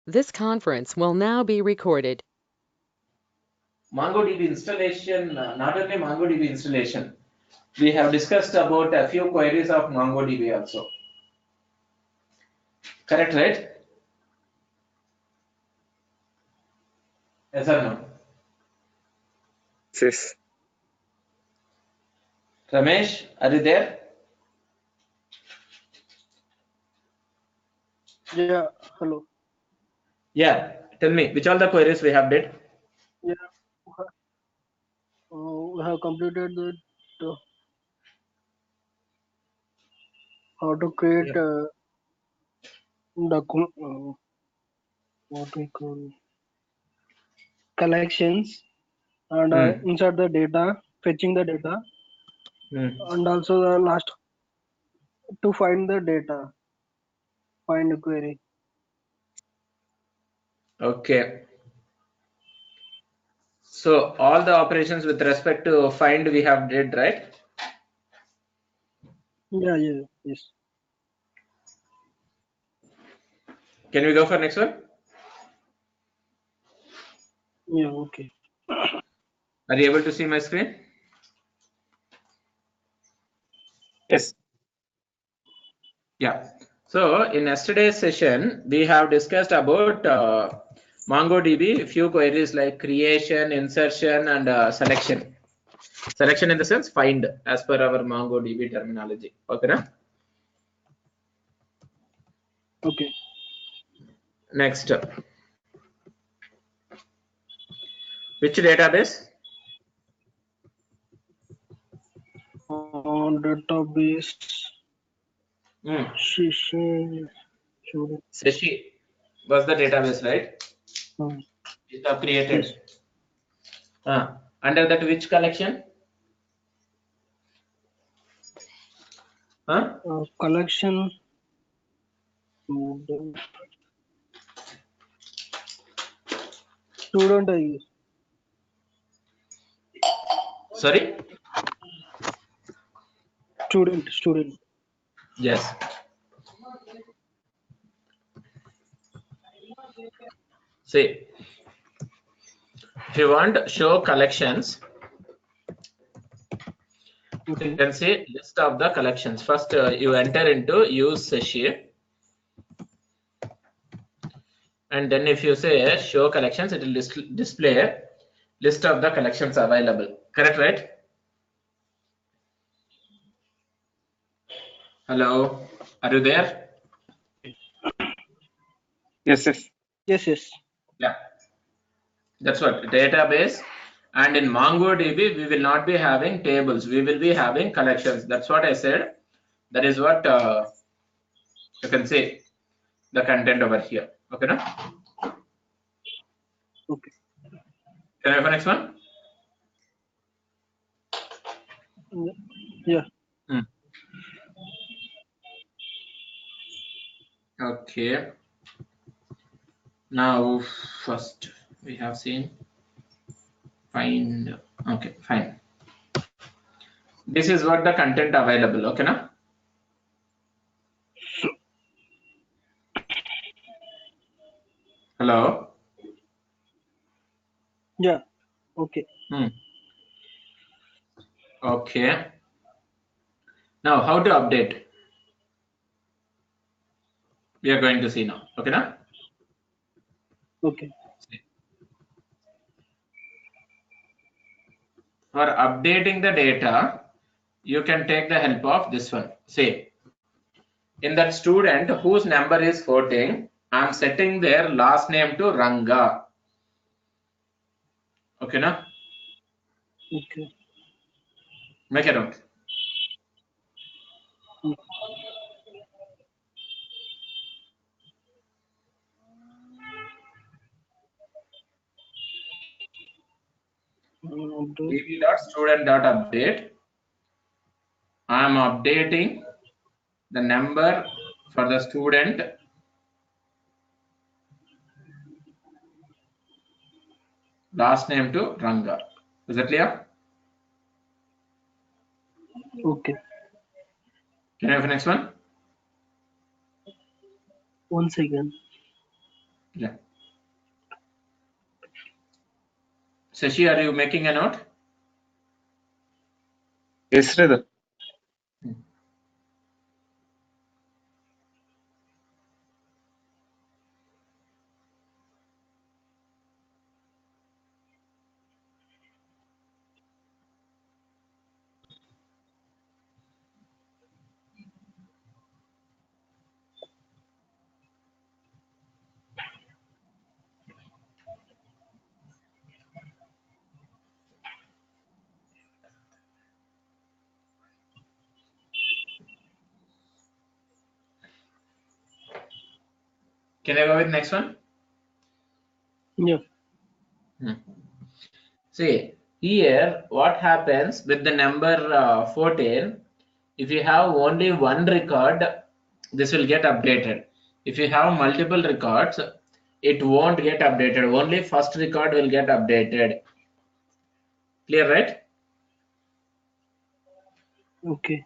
This conference will now be recorded. MongoDB installation, not only MongoDB installation, we have discussed about a few queries of MongoDB also. Correct, right? Yes or no? Yes. Ramesh, are you there? Yeah, hello. Yeah, tell me, which all the queries we have did? Yeah, we have completed the how to create what we call collections and insert the data, fetching the data, and also the last to find the data, find a query. Okay. So all the operations with respect to find we have did, right? Yeah, yes. Can we go for next one? Yeah, okay. Are you able to see my screen? Yes. Yeah. So in yesterday's session, we have discussed about MongoDB, few queries like creation, insertion, and selection. Selection in the sense find, as per our MongoDB terminology. Okay, na? Okay. Next, which database? Database. Seshi was the database, right? You have created. Yes. Under that, which collection? Collection. Student I use. Sorry? Student. Yes. See, if you want show collections, Okay. you can see list of the collections. First, you enter into use Seshi, and then if you say show collections, it will display list of the collections available. Correct, right? Hello, are you there? Yes. Yes. Yeah, that's what database. And in MongoDB, we will not be having tables. We will be having collections. That's what I said. That is what you can say the content over here. Okay, no? Okay. Can I have the next one? Yeah. Okay. Now, first we have seen find. Okay, fine. This is what the content available. Okay, na? Hello. Yeah. Okay. Okay. Now, how to update? We are going to see now. Okay, na? Okay. For updating the data, you can take the help of this one. Say, in that student whose number is 14, I'm setting their last name to Ranga. Okay, na? Okay. Make it out. db.student.update. I am updating the number for the student last name to Ranga. Is that clear? Okay. Can I have the next one? One second. Yeah. Shashi, are you making a note? Yes, Sridhar. Can I go with next one? Yeah. See, here what happens with the number 14, if you have only one record, this will get updated. If you have multiple records, it won't get updated. Only first record will get updated. Clear, right? Okay.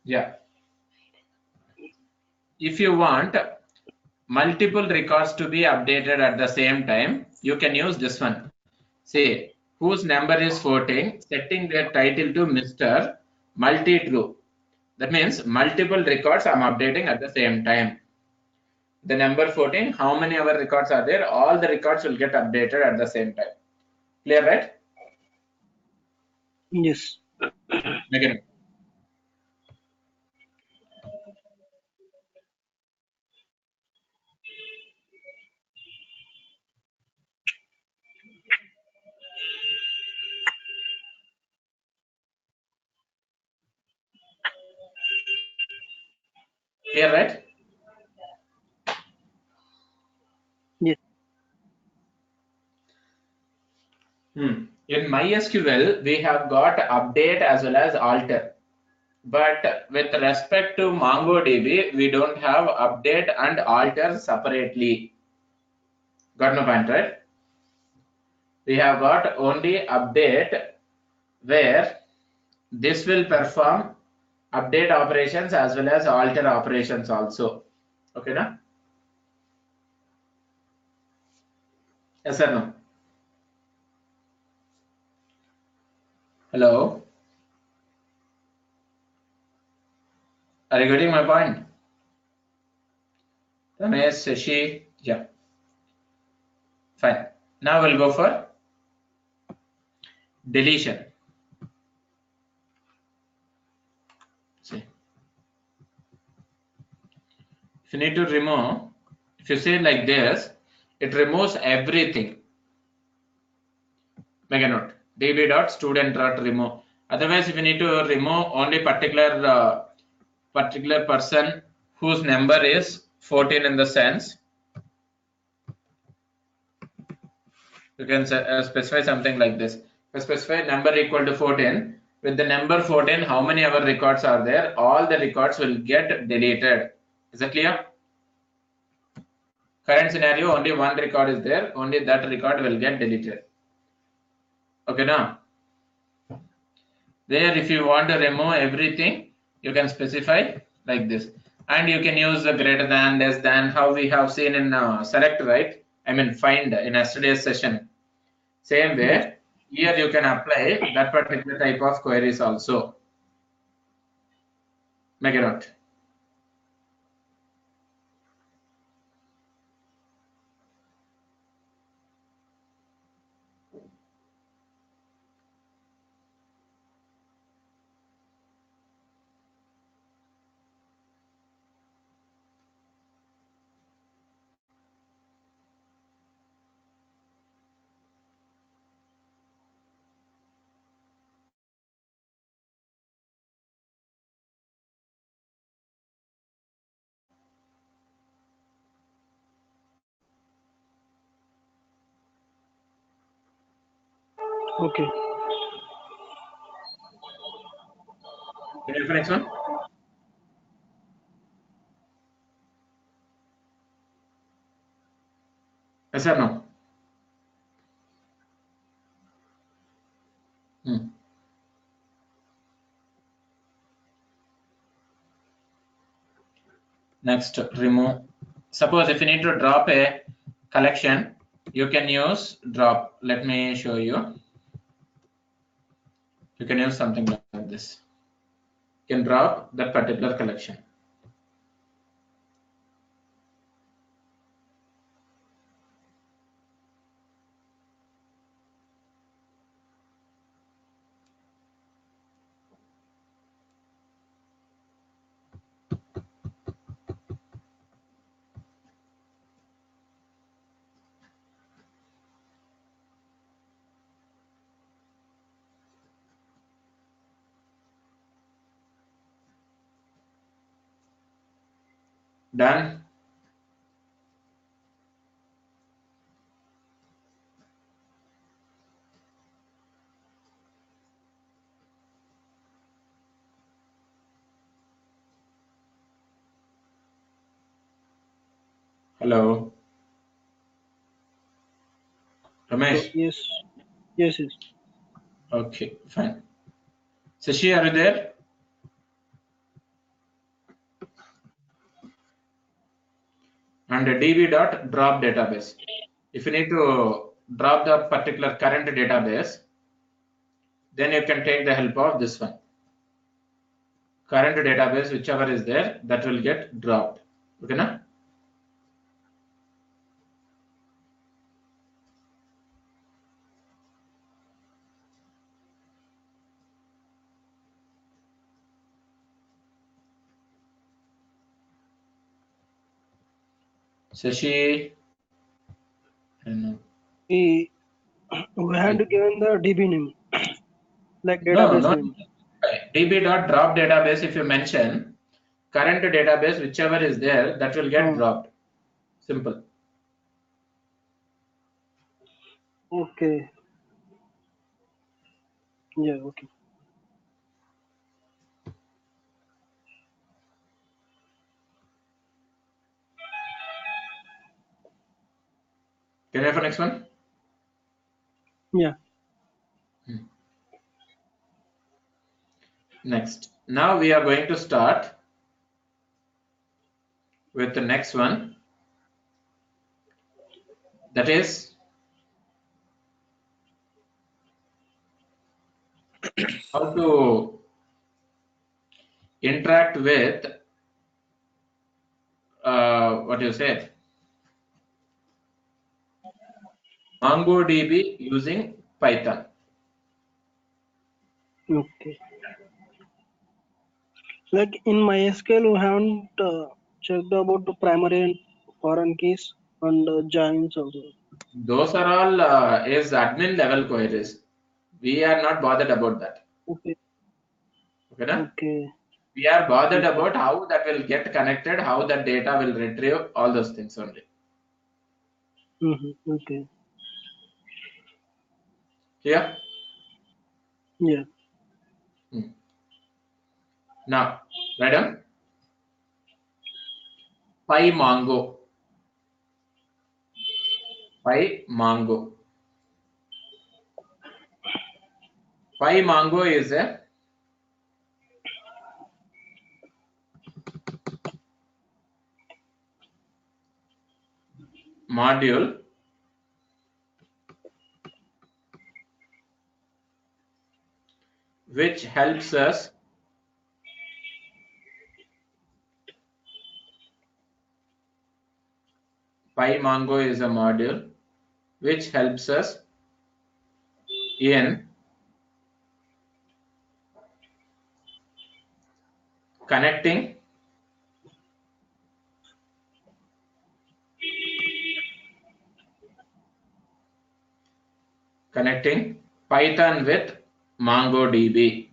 Yeah. If you want multiple records to be updated at the same time, you can use this one. Say, whose number is 14, setting their title to Mr. Multi-True. That means multiple records I'm updating at the same time. The number 14, how many other records are there? All the records will get updated at the same time. Clear, right? Yes. Again. Clear, right? Yes. In MySQL, we have got update as well as alter. But with respect to MongoDB, we don't have update and alter separately. Got no point, right? We have got only update where this will perform update operations as well as alter operations also. Okay, na? Yes or no? Hello? Are you getting my point? Ramesh, Shashi, yeah. Fine. Now we'll go for deletion. See, if you need to remove, if you say like this, it removes everything. Make a note. db.student.remove. Otherwise, if you need to remove only particular person whose number is 14 in the sense, you can specify something like this. Specify number equal to 14. With the number 14, how many other records are there? All the records will get deleted. Is that clear? Current scenario, only one record is there. Only that record will get deleted. Okay, now there, if you want to remove everything, you can specify like this, and you can use the greater than, less than, how we have seen in select, right? I mean find in yesterday's session. Same Yes. way, here you can apply that particular type of queries also. Make a note. Okay. Can you for next one? Yes or no? Hmm. Next, remove suppose if you need to drop a collection, you can use drop. Let me show you. You can use something like this. You can drop that particular collection. Done. Hello, So, Ramesh. yes. Yes. Yes. Okay, fine. Sashi, are you there? And db dot drop database. If you need to drop the particular current database, then you can take the help of this one. Current database, whichever is there, that will get dropped. Okay, na? Sashi, I don't know. We had given the DB name, like No, database no. name. db dot drop database, if you mention current database, whichever is there, that will get dropped. Simple. Okay. Yeah. Okay. Can I have the next one? Yeah. Next. Now we are going to start with the next one. That is how to interact with what you said, MongoDB using Python. Okay. Like in MySQL, we haven't checked about the primary and foreign keys and joins also. Those are all is admin level queries. We are not bothered about that. Okay. Okay, na? Okay. We are bothered Okay. about how that will get connected, how that data will retrieve, all those things only. Okay. Clear? Yeah. Now, write down PyMongo. PyMongo. PyMongo is a module which helps us PyMongo is a module which helps us in connecting Python with MongoDB.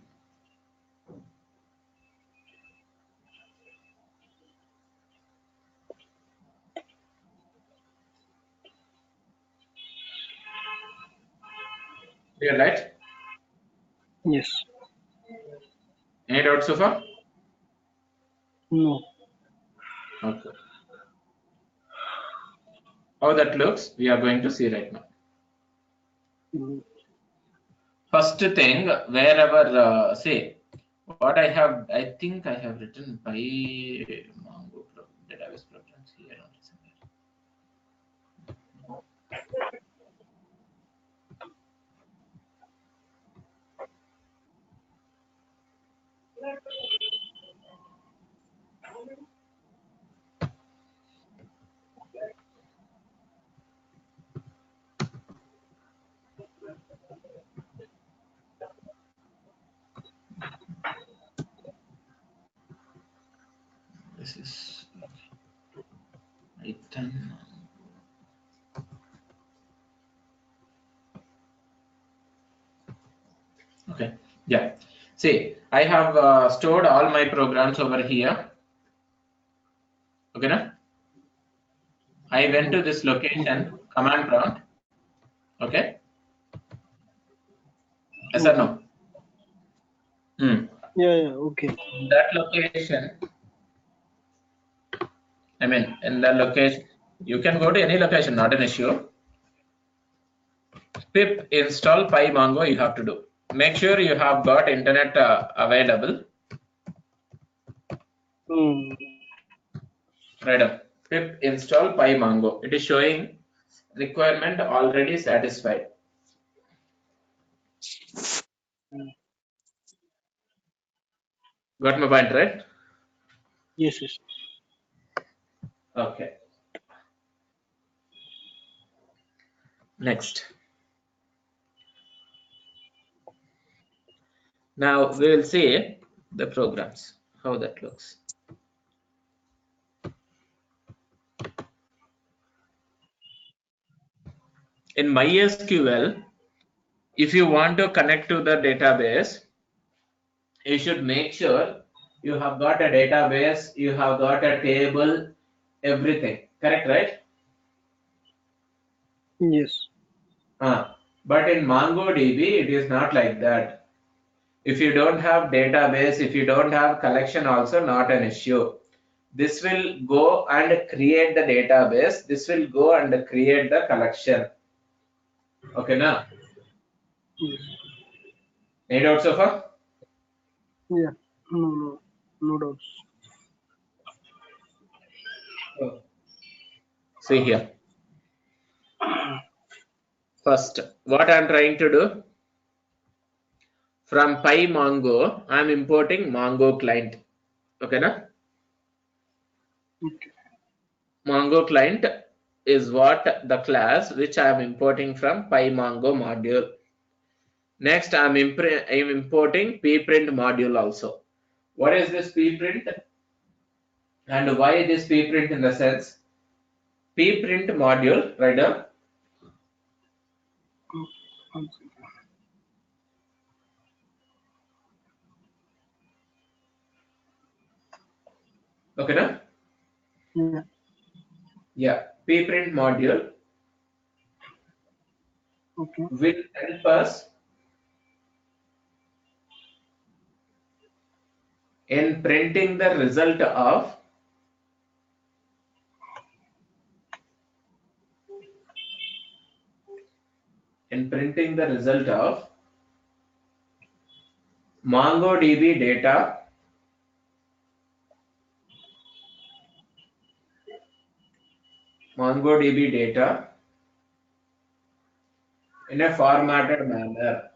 Clear, right? Yes. Any doubts so far? No. Okay. How that looks, we are going to see right now. Mhm. First thing, wherever say what I have, I think I have written by Mongo database preference here. This is Python. Okay, yeah. See, I have stored all my programs over here. Okay, na? I went to this location, command prompt. Okay. Yes or no? Yeah, okay. That location, I mean, in that location, you can go to any location, not an issue. Pip install pymongo you have to do. Make sure you have got internet available. Right up. Pip install pymongo. It is showing requirement already satisfied. Got my point, right? Yes. Okay. Next. Now we will see the programs, how that looks. In MySQL, if you want to connect to the database, you should make sure you have got a database, you have got a table, everything. Correct, right? Yes. But in MongoDB, it is not like that. If you don't have database, if you don't have collection, also not an issue. This will go and create the database. This will go and create the collection. Okay, now? Yes. Any doubts so far? Yeah. No doubts. See here. First, what I'm trying to do, from PyMongo, I'm importing Mongo client. Okay, na? Okay. Mongo client is what the class which I am importing from PyMongo module. Next, I'm importing pprint module also. What is this pprint? And why this pprint in the sense? Pprint module, right now. Okay, na? Yeah. Yeah, pprint module Okay. will help us in printing the result of MongoDB data in a formatted manner.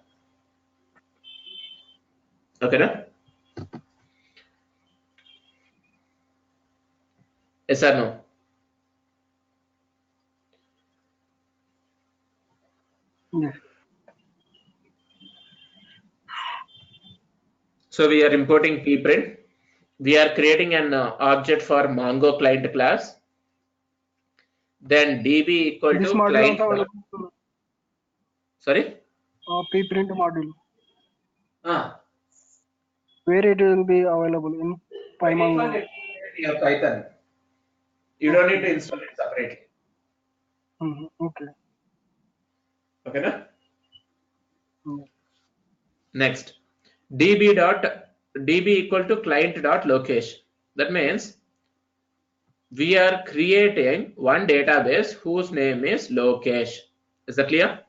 Okay, na? Yes or no? Yeah. So we are importing pprint. We are creating an object for Mongo client class. Then db equal This to module client. also available. Sorry? Pprint module. Ah. Where it will be available in PyMongo. Your Python. You don't need to install it separately. Okay. Okay, na? Yeah. Next, db equal to client dot location. That means we are creating one database whose name is location. Is that clear?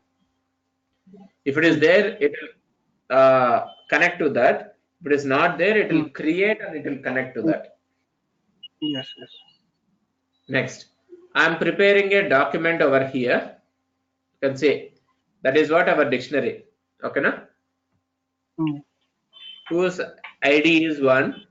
If it is there, it will connect to that. If it is not there, it will create and it will connect to that. Yes. Next, I am preparing a document over here. You can say that is what our dictionary. Okay, na? Whose ID is 1.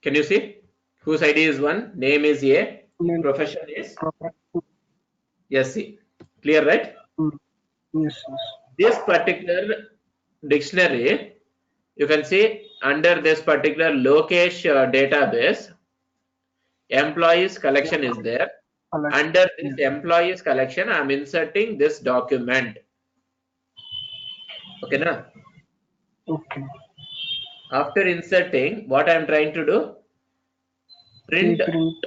Can you see? Whose ID is 1, name is A, profession is SC. Clear, right? Yes. This particular dictionary You can see under this particular Lokesh database, employees collection is there. Collection. Under this Yeah. employees collection, I am inserting this document. Okay, na? Okay. After inserting, what I am trying to do? Print Print.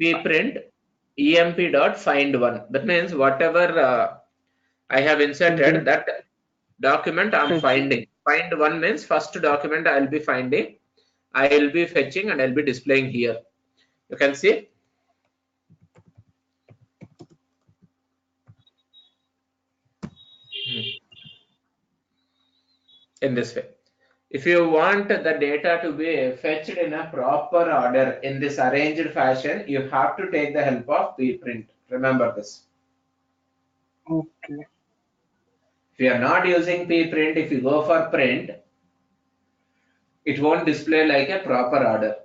pprint emp dot find one. That means whatever I have inserted, that document I am Fetching. finding. Find one means first document I will be finding, I will be fetching, and I will be displaying here. You can see. In this way. If you want the data to be fetched in a proper order in this arranged fashion, you have to take the help of pprint. Remember this. Okay. If you are not using pprint, if you go for print, it won't display like a proper order.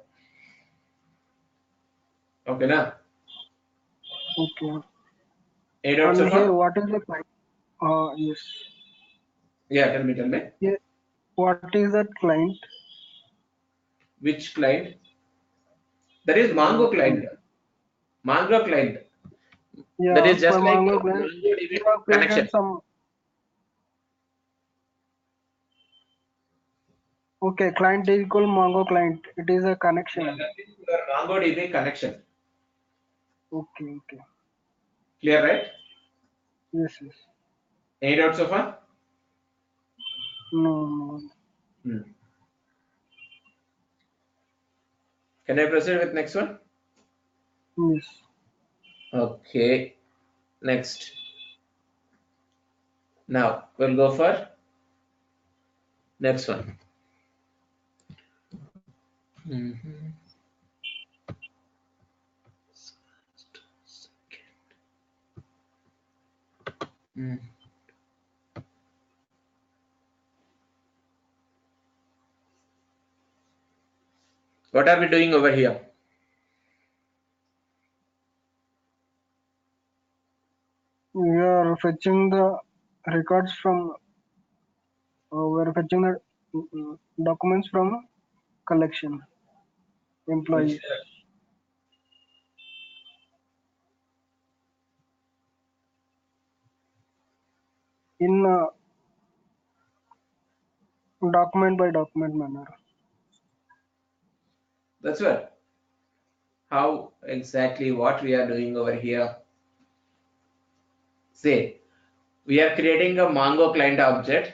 Okay, na? Okay. Any doubts And so here, far? what is the client? Yes. Yeah, tell me, tell me. Yeah. What is that client? Which client? There is Mongo client. Mongo client. That Yeah, is for just like Mongo client, MongoDB you have connection. created some. Okay, client is equal Mongo client. It is a Yeah, connection. that is your MongoDB connection. Okay, okay. Clear, right? Yes, yes. Any doubts so far? No, no. Hmm. Can I proceed with next one? Yes. Okay. Next. Now we'll go for next one. Mhm. Mm. What are we doing over here? We are fetching the records from. We are fetching the documents from collection Which employees in document by document manner. that's what. How exactly what we are doing over here? Say we are creating a Mongo client object.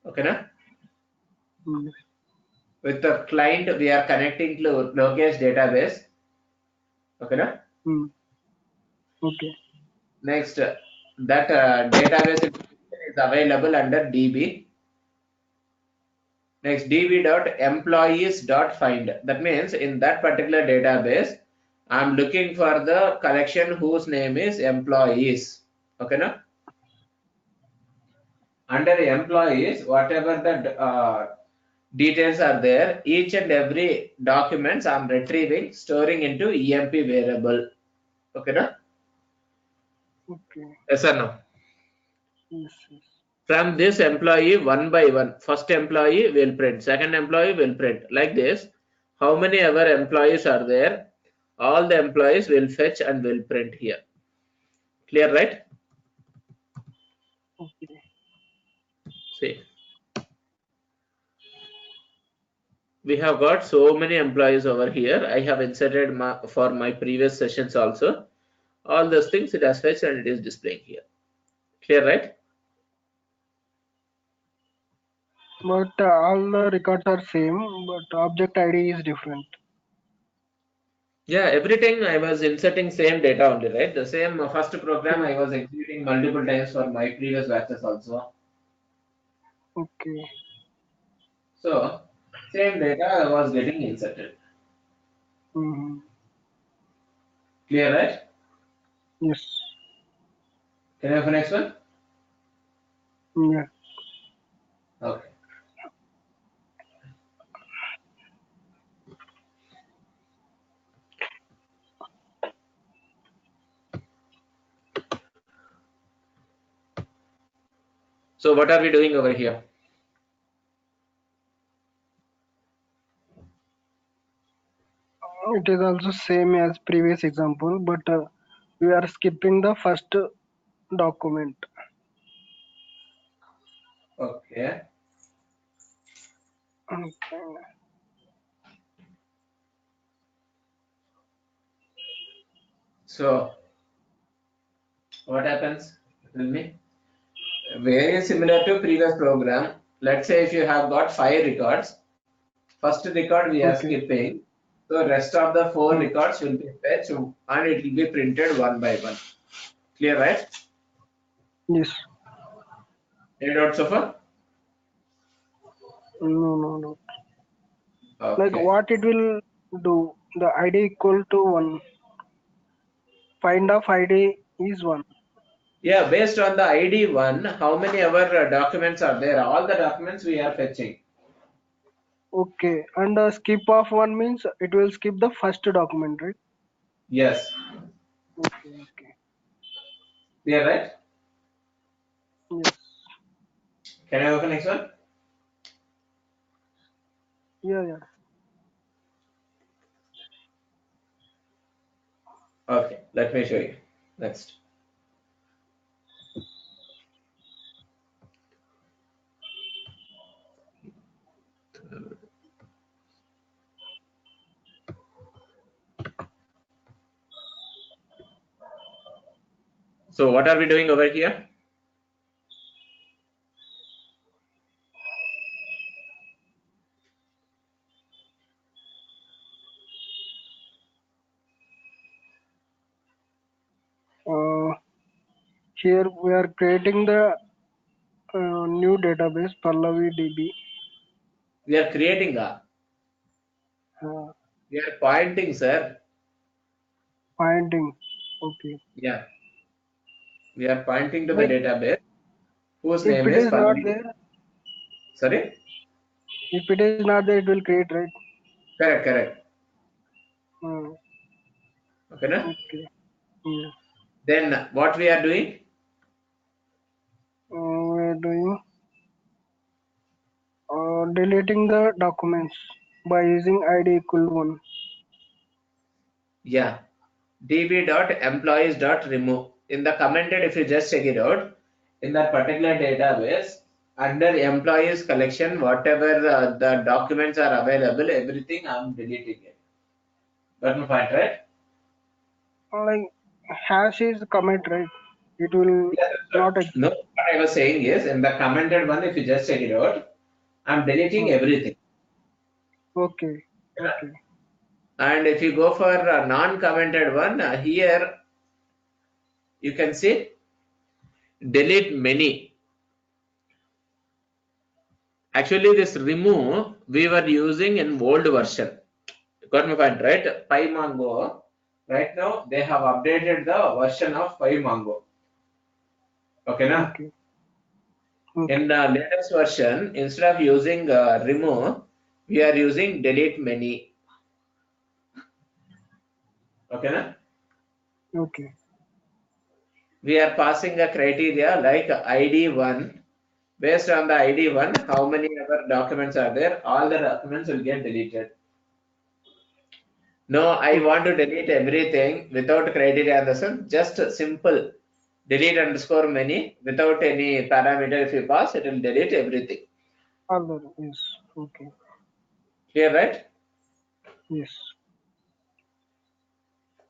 Okay, na? Mm. With the client we are connecting to Lokesh database. Okay, na? Mm. Okay. Next, that database information is available under DB. Next, db.employees.find. That means in that particular database, I'm looking for the collection whose name is employees. Okay, na? Under employees, whatever the details are there, each and every documents I'm retrieving, storing into EMP variable. Okay, na? Okay. Yes or no? Yes, yes. From this employee one by one, first employee will print, second employee will print. Like this, how many ever employees are there? All the employees will fetch and will print here. Clear, right? Okay. See, we have got so many employees over here. I have inserted for my previous sessions also. All those things it has fetched and it is displaying here. Clear, right? But all the records are same, but object ID is different. Yeah, everything I was inserting same data only, right? The same first program Same. I was executing multiple times for my previous batches also. Okay. So same data was getting inserted. Mm-hmm. Clear, right? Yes. Can I have the next one? Yeah. Okay. So what are we doing over here? It is also same as previous example, but we are skipping the first document. Okay. Okay. So what happens? Tell me. Very similar to previous program. Let's say if you have got 5 records, first record we are Okay. skipping. So rest of the 4 Hmm. records will be fetched and it will be printed one by one. Clear, right? Yes. Any doubts so far? No. Like Okay. what it will do? The ID equal to 1. Find of ID is 1. Yeah, based on the ID one, how many our documents are there? All the documents we are fetching. Okay. And skip of 1 means it will skip the first document, right? Yes. Okay. Clear, right? Yes. Can I open next one? Yeah. Okay, let me show you. Next. So what are we doing over here? Here we are creating the new database Pallavi DB. We are creating a. Uh, We are pointing, sir. Finding. Okay. Yeah. We are pointing to the Like database whose if name it is is not Pallavi. there, Sorry? if it is not there, it will create, right? Correct. Uh, Okay, na? okay. Yeah. Then what we are doing? We are doing deleting the documents by using ID equal 1. Yeah. db.employees.remove. In the commented, if you just check it out, in that particular database, under employees collection, whatever the documents are available, everything I'm deleting it. Got my point, right? Like hash is commit, right? It will Yeah, that's not right. No, what I was saying is, in the commented one, if you just check it out, I'm deleting everything. okay. Yeah. Okay. And if you go for a non-commented one, here you can see delete many. Actually, this remove we were using in old version. Got my point, right? PyMongo. Right now they have updated the version of PyMongo. Okay, na? Okay. In Okay. the latest version, instead of using remove, we are using delete many. Okay, na? Okay. We are passing a criteria like ID1. Based on the ID1, how many other documents are there? All the documents will get deleted. No, I Okay. want to delete everything without criteria in the sense, just simple delete underscore many without any parameter. If you pass, it will delete everything. Other. Yes. Okay. Clear, right? Yes.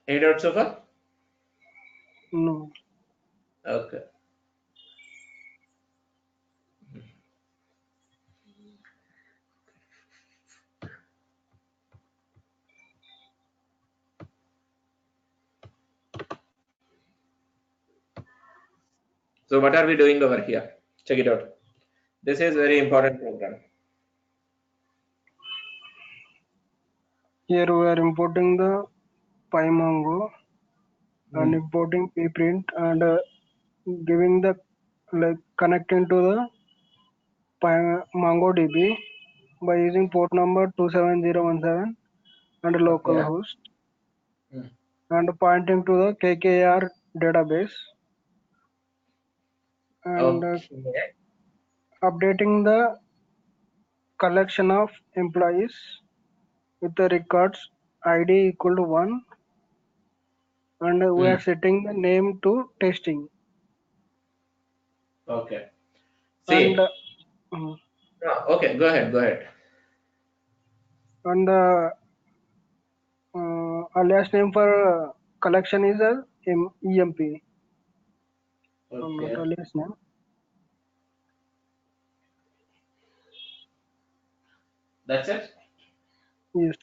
Any doubts so far? No. Okay. So what are we doing over here? Check it out. This is very important program. Here we are importing the PyMongo and Hmm. importing pprint and giving the like connecting to the MongoDB by using port number 27017 and Okay. localhost Hmm. and pointing to the KKR database and Okay. updating the collection of employees with the records ID equal to 1, and we are setting the name to testing. Okay. And See. Okay, go ahead. Go ahead. and the alias name for collection is EMP. Not Okay. alias name. That's it. Yes.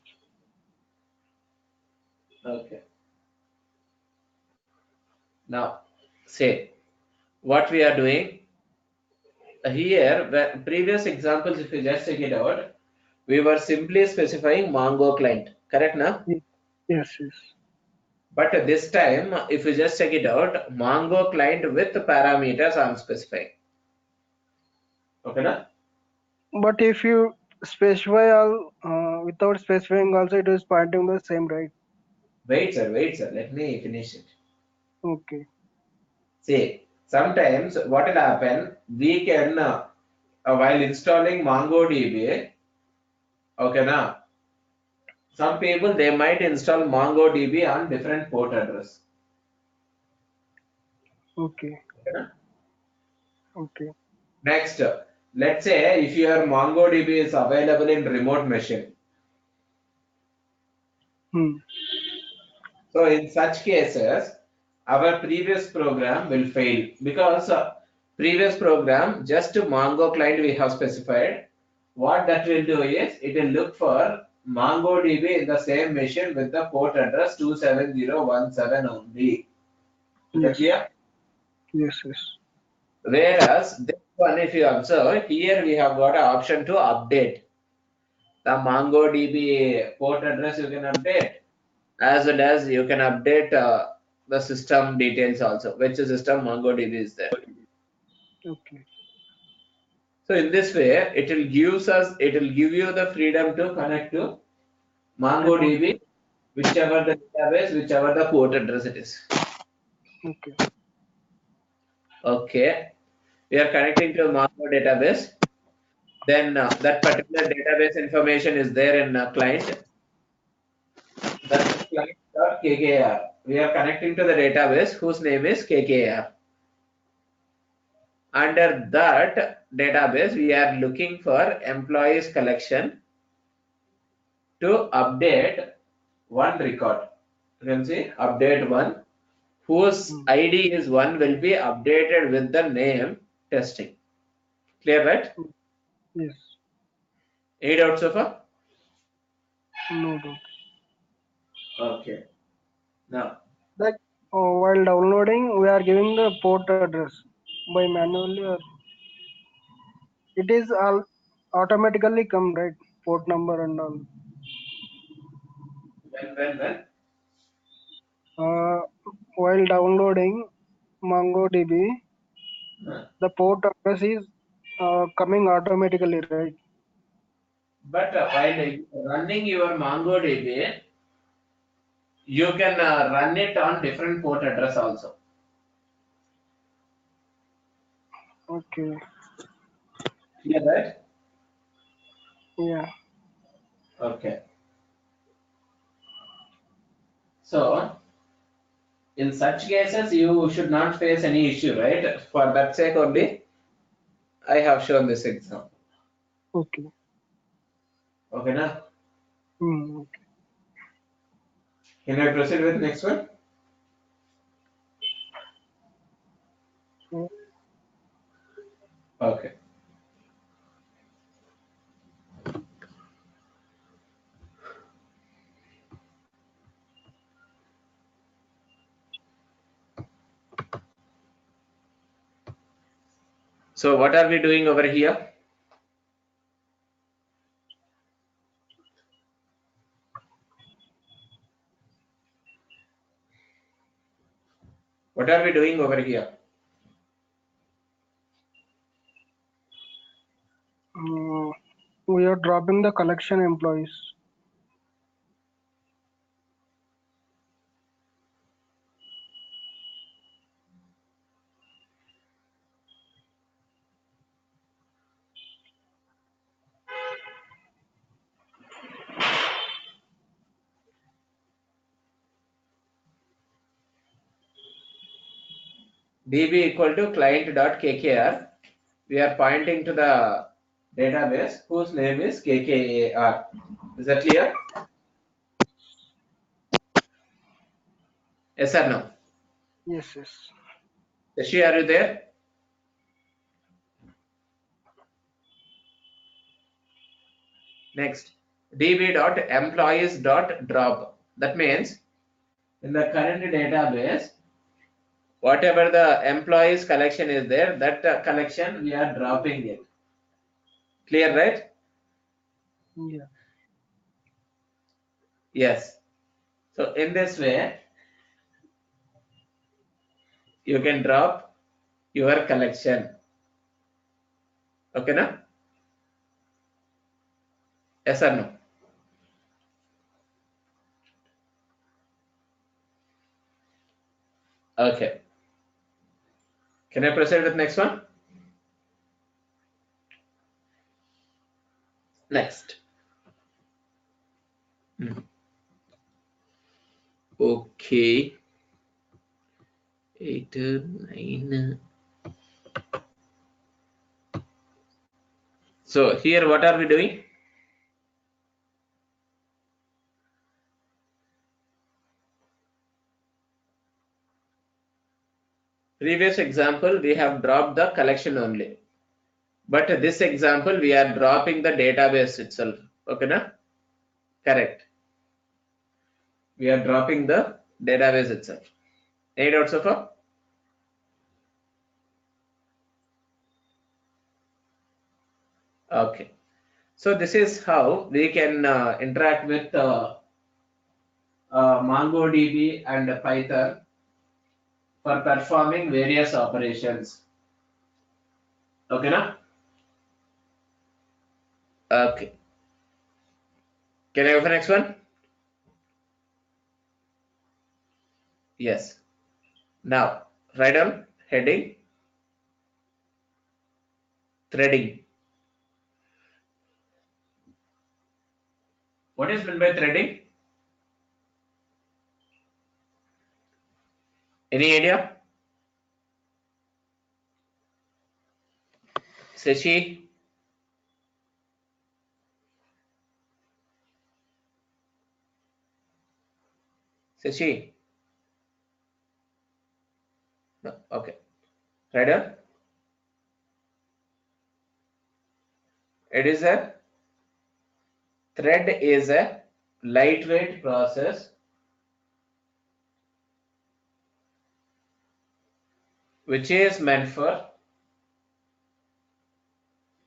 Okay. Now, say what we are doing here. Previous examples, if you just check it out, we were simply specifying Mongo client. Correct now? Yes. Yes. Yes. But this time, if you just check it out, Mongo client with parameters I'm specifying. Okay, na? But if you specify all without specifying also, it is pointing the same, right? Wait, sir. Wait, sir. Let me finish it. Okay. See, sometimes what will happen, we can, while installing MongoDB, okay, na? Some people they might install MongoDB on different port address. Okay. Okay, na? Okay. Next, let's say if your MongoDB is available in remote machine. Hmm. So in such cases, our previous program will fail because previous program just to Mongo client we have specified. What that will do is it will look for MongoDB in the same machine with the port address 27017 only. Is that Yes. clear? Yes. Yes. Whereas this one, if you observe, here we have got an option to update the MongoDB port address. You can update as well as you can update the system details also, which system MongoDB is there. Okay. So in this way, it will give you the freedom to connect to About. MongoDB, whichever the database, whichever the port address it is. Okay. Okay, we are connecting to Mongo database. Then that particular database information is there in client. That's client.kkr. We are connecting to the database whose name is kkr. Under that database, we are looking for employees collection to update one record. You can see update one, whose Hmm. ID is one will be updated with the name testing. Clear, right? Yes. Any doubts so far? No doubt. Okay. Now, Like while downloading, we are giving the port address by manually, or it is all automatically come, right? Port number and all. when? Uh, while downloading MongoDB, the port address is coming automatically, right? But while running your MongoDB, you can run it on different port address also. Okay. Clear, right? Yeah. Okay. So, in such cases, you should not face any issue, right? For that sake Yes. only, I have shown this example. Okay. Okay, now Okay. can I proceed with next one? Yeah. Okay. So, what are we doing over here? What are we doing over here? Uh, we are dropping the collection employees. db equal to client.kkr. We are pointing to the database whose name is kkar. Is that clear? Yes or no? Yes. Shashi, are you there? Next, db.employees.drop. That means in the current database, whatever the employees collection is there, that collection we are dropping it. Clear, right? Yeah. Yes. So in this way, you can drop your collection. Okay, na? Yes or no? Okay. Can I proceed with next one? Next. Okay. 8, 9. So here what are we doing? Previous example, we have dropped the collection only. But this example, we are dropping the database itself. Okay, na? Correct. We are dropping the database itself. Any doubts so far? Okay. So this is how we can interact with MongoDB and Python for performing various operations. Okay, na? Okay. Can I go for next one? Yes. Now, write down heading, threading. What is meant by threading? Any idea? Sashi? Sashi? No. Okay. Write down. It is a thread is a lightweight process which is meant for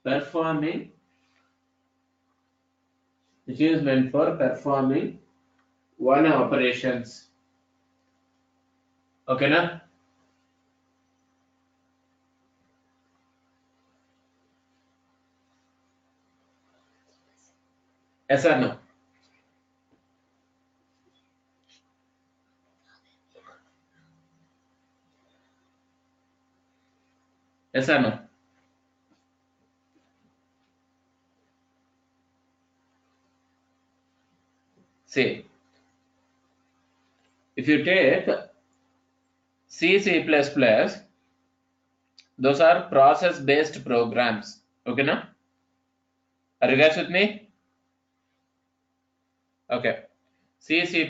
performing one operations. Okay, na? Yes or no? Yes or no? See, if you take C, C++, those are process-based programs. Okay, na? Are you guys with me? Okay. C, C++,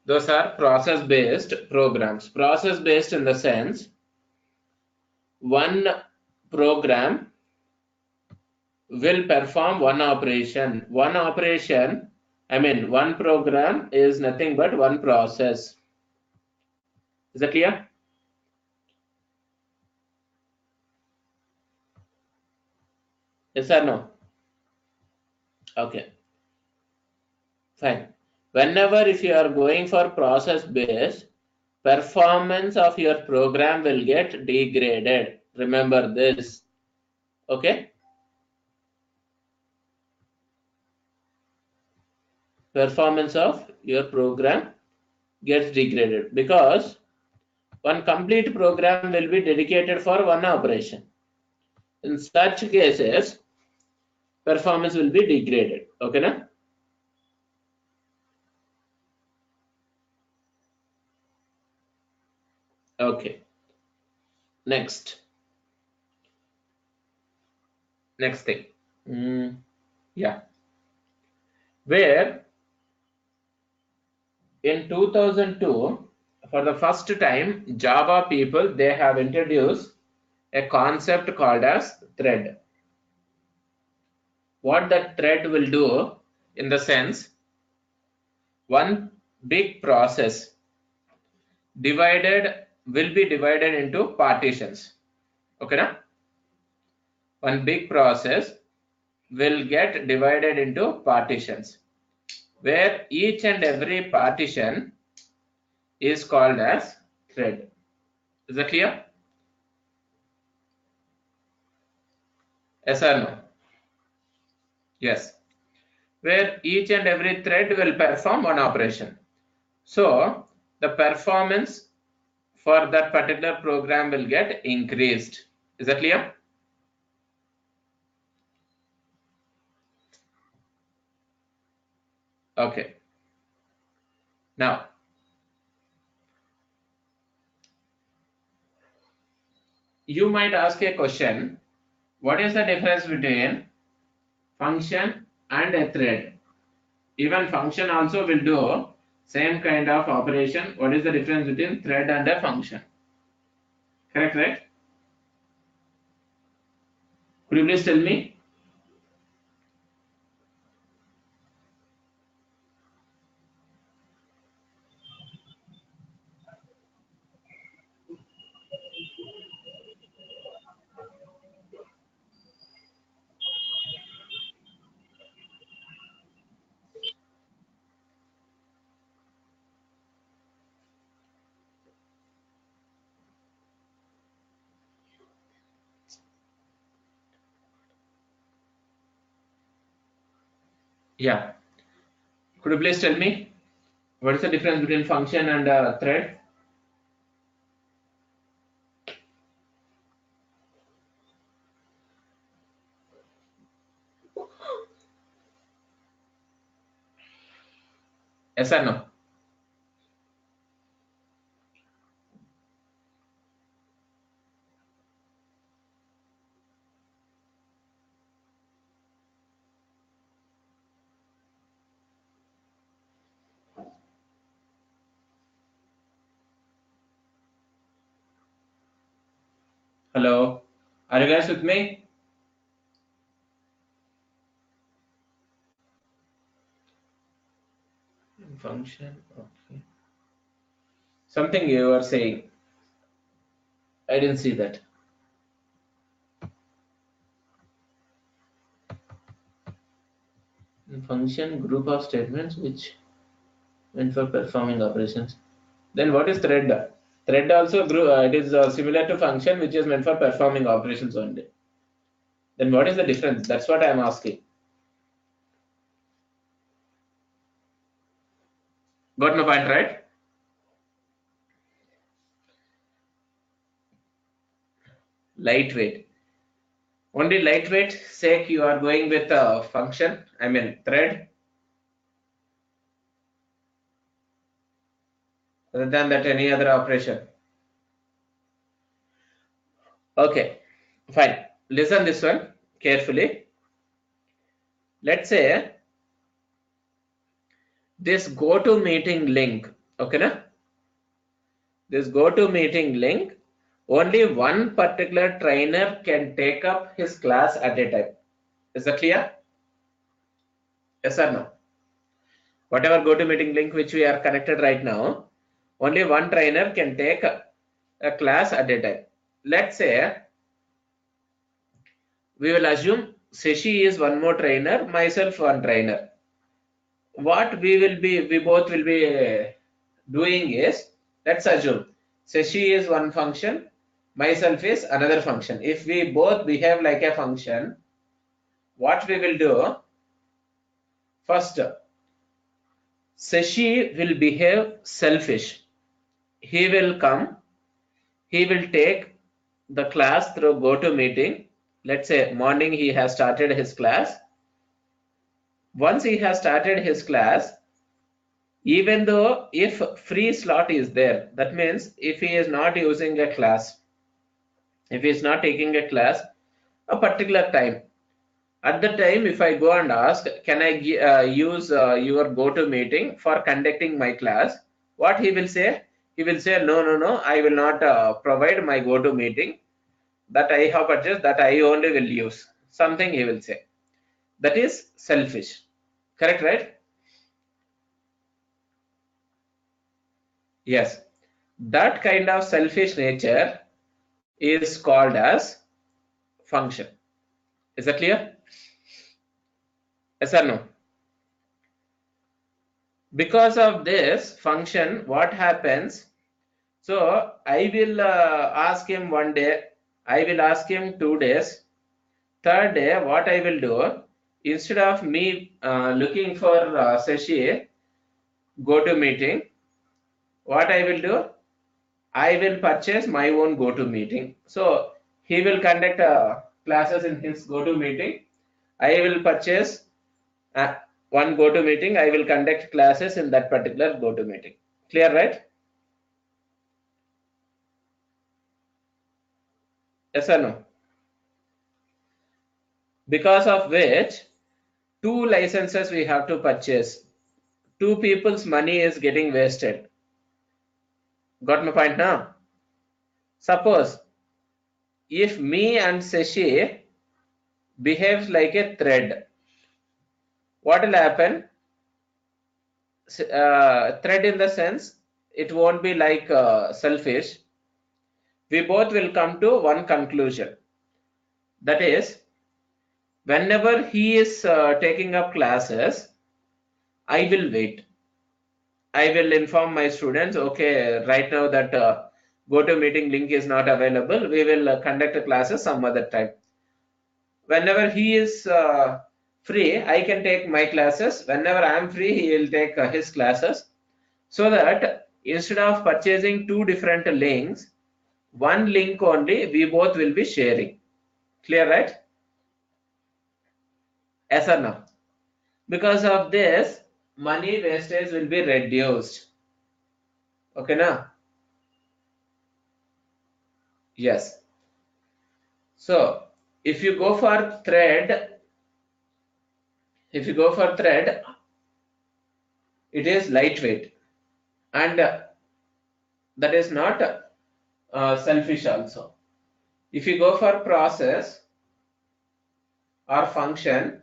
those are process-based programs. Process-based in the sense, one program will perform one operation. One program is nothing but one process. Is that clear? Yes or no? Okay, fine. Whenever if you are going for process based, performance of your program will get degraded. Remember this. Okay? Performance of your program gets degraded because one complete program will be dedicated for one operation. In such cases, performance will be degraded. Okay, na? Okay. Next thing. Yeah, where in 2002, for the first time, Java people, they have introduced a concept called as thread. What that thread will do, in the sense, one big process will be divided into partitions. Okay, na? One big process will get divided into partitions, where each and every partition is called as thread. Is that clear? Yes or no? Yes. Where each and every thread will perform one operation. So the performance for that particular program will get increased. Is that clear? Okay. Now, you might ask a question, what is the difference between function and a thread? Even function also will do same kind of operation. What is the difference between thread and a function? Correct, right? Could you please tell me? Yeah. Could you please tell me what is the difference between function and thread? Yes or no? Hello? Are you guys with me? Function, okay. Something you were saying. I didn't see that. Function, group of statements which meant for performing operations. Then what is thread? Thread also it is similar to function which is meant for performing operations only. Then what is the difference? That's what I am asking. Got my point, right? Lightweight. Only lightweight sake you are going with a function, I mean thread, rather than that any other operation. Okay, fine. Listen this one carefully. Let's say this go to meeting link, okay na? This go to meeting link, only one particular trainer can take up his class at a time. Is that clear? Yes or no? Whatever go to meeting link which we are connected right now, only one trainer can take a class at a time. Let's say we will assume Seshi is one more trainer, myself one trainer. What we both will be doing is, let's assume Seshi is one function, myself is another function. If we both behave like a function, what we will do, first Seshi will behave selfish. He will come, he will take the class through go to meeting. Let's say morning he has started his class. Once he has started his class, even though if free slot is there, that means if he is not using a class, If he is not taking a class a particular time, at the time, if I go and ask, can I use your GoToMeeting for conducting my class? What he will say? He will say, no, no, no, I will not provide my GoToMeeting that I have purchased, that I only will use. Something he will say. That is selfish. Correct, right? Yes. That kind of selfish nature is called as function. Is that clear? Yes or no? Because of this function, what happens? So I will ask him one day, I will ask him 2 days. Third day, what I will do, instead of me looking for Sashi, GoToMeeting, what I will do, I will purchase my own GoToMeeting. So he will conduct classes in his GoToMeeting. I will purchase one GoToMeeting. I will conduct classes in that particular GoToMeeting. Clear, right? Yes or no? Because of which, 2 licenses we have to purchase. 2 people's money is getting wasted. Got my point now? Suppose if me and Sashi behaves like a thread, what will happen? Thread in the sense, it won't be like selfish. We both will come to one conclusion. That is, whenever he is taking up classes, I will wait. I will inform my students, okay, right now that GoToMeeting link is not available. We will conduct classes some other time. Whenever he is free, I can take my classes. Whenever I am free, he will take his classes. So that instead of purchasing 2 different links, one link only we both will be sharing. Clear, right? Yes or no? Because of this, money wastage will be reduced. Okay, now? Yes. So, if you go for thread, it is lightweight, and that is not selfish also. If you go for process or function,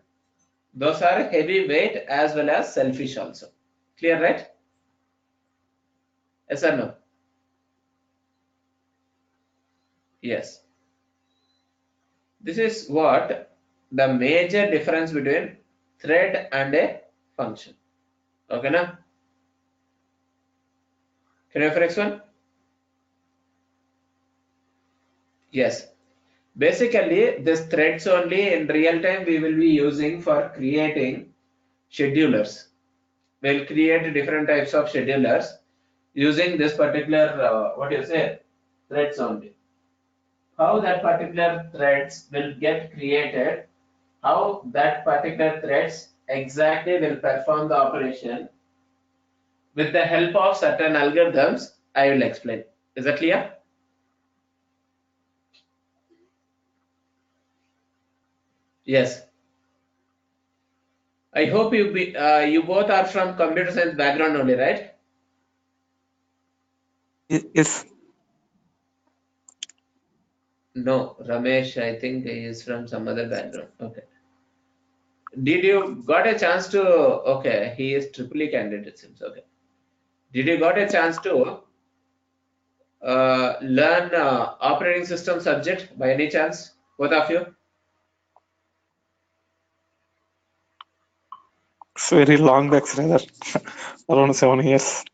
those are heavyweight as well as selfish also. Clear, right? Yes or no? Yes. This is what the major difference between thread and a function. Okay, now? Can you next one? Yes. Basically, this threads only in real time we will be using for creating schedulers. We'll create different types of schedulers using this particular, threads only. How that particular threads will get created, how that particular threads exactly will perform the operation with the help of certain algorithms, I will explain. Is that clear? Yes. I hope you both are from computer science background only, right? Yes. No, Ramesh, I think he is from some other background. Okay. Did you got a chance to? Okay, he is triple E candidate. It seems okay. Did you got a chance to learn operating system subject by any chance, both of you? It's very long back, rather. Around 7 years.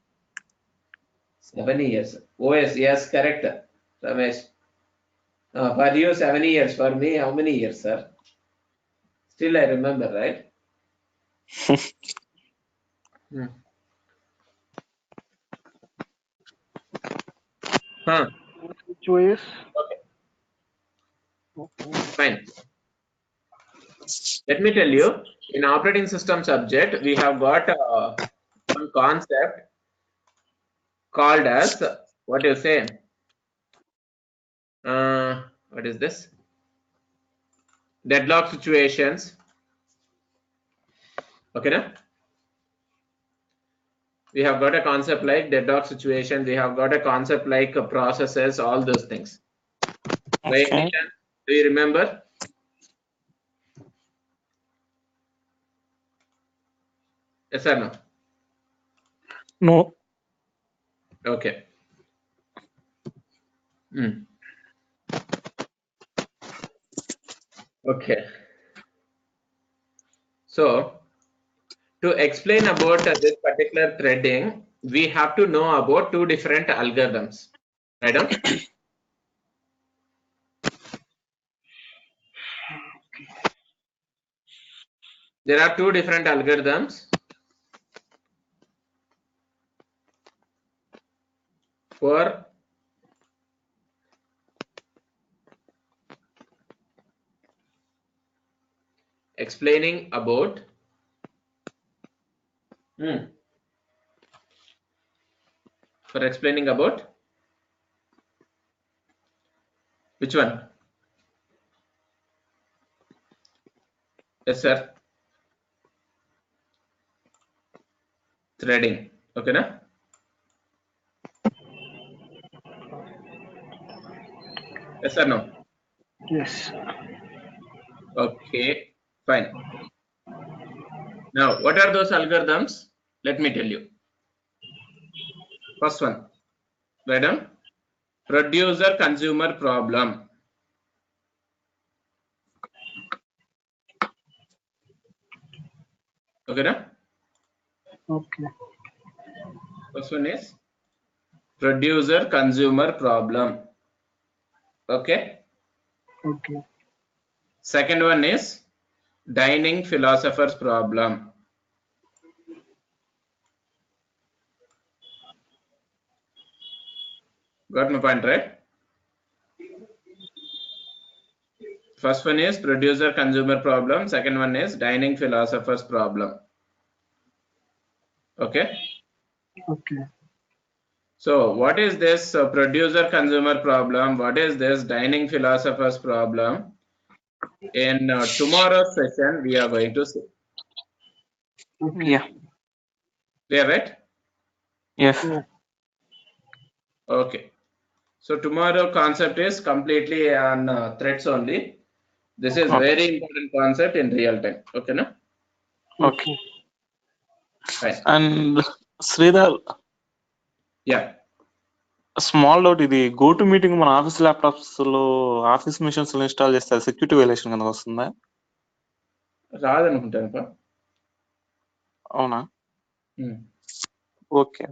7 years. Oh yes, correct, Ramesh. For you, 7 years. For me, how many years, sir? Still, I remember, right? Hmm. Huh. Choice. Okay, Okay. fine. Let me tell you, in operating system subject, we have got one concept called as what you say. what is this? Deadlock situations. Okay, na? We have got a concept like deadlock situation. We have got a concept like processes, all those things. By any Okay. chance, do you remember? Yes or no? No. Okay. Okay. So, to explain about this particular threading, we have to know about two different algorithms. Right on? There are two different algorithms for explaining about which one? Yes, sir. Threading. Okay, na? Yes or no? Yes. Okay, fine. Now, what are those algorithms? Let me tell you. First one, right on? Producer consumer problem. Okay, na? Okay. First one is producer consumer problem. Okay. Okay. Second one is dining philosopher's problem. Got my point, right? First one is producer consumer problem. Second one is dining philosopher's problem. Okay. Okay. So what is this producer consumer problem? What is this dining philosopher's problem? In tomorrow's session, we are going to see. Okay. Yeah. Clear, right? Yes. Yeah. Okay. So tomorrow concept is completely on threads only. This is Okay. very important concept in real time. Okay, na? Okay. Fine. And Sridhar, Yeah. Small doubt, ఇది go to meeting మన office laptops లో office machines లో install చేస్తే security violation కింద వస్తుందా? రాదనుకుంటాను. అవునా? Okay.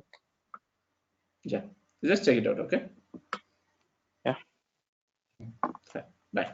Yeah. Just check it out. Okay. Yeah. Bye.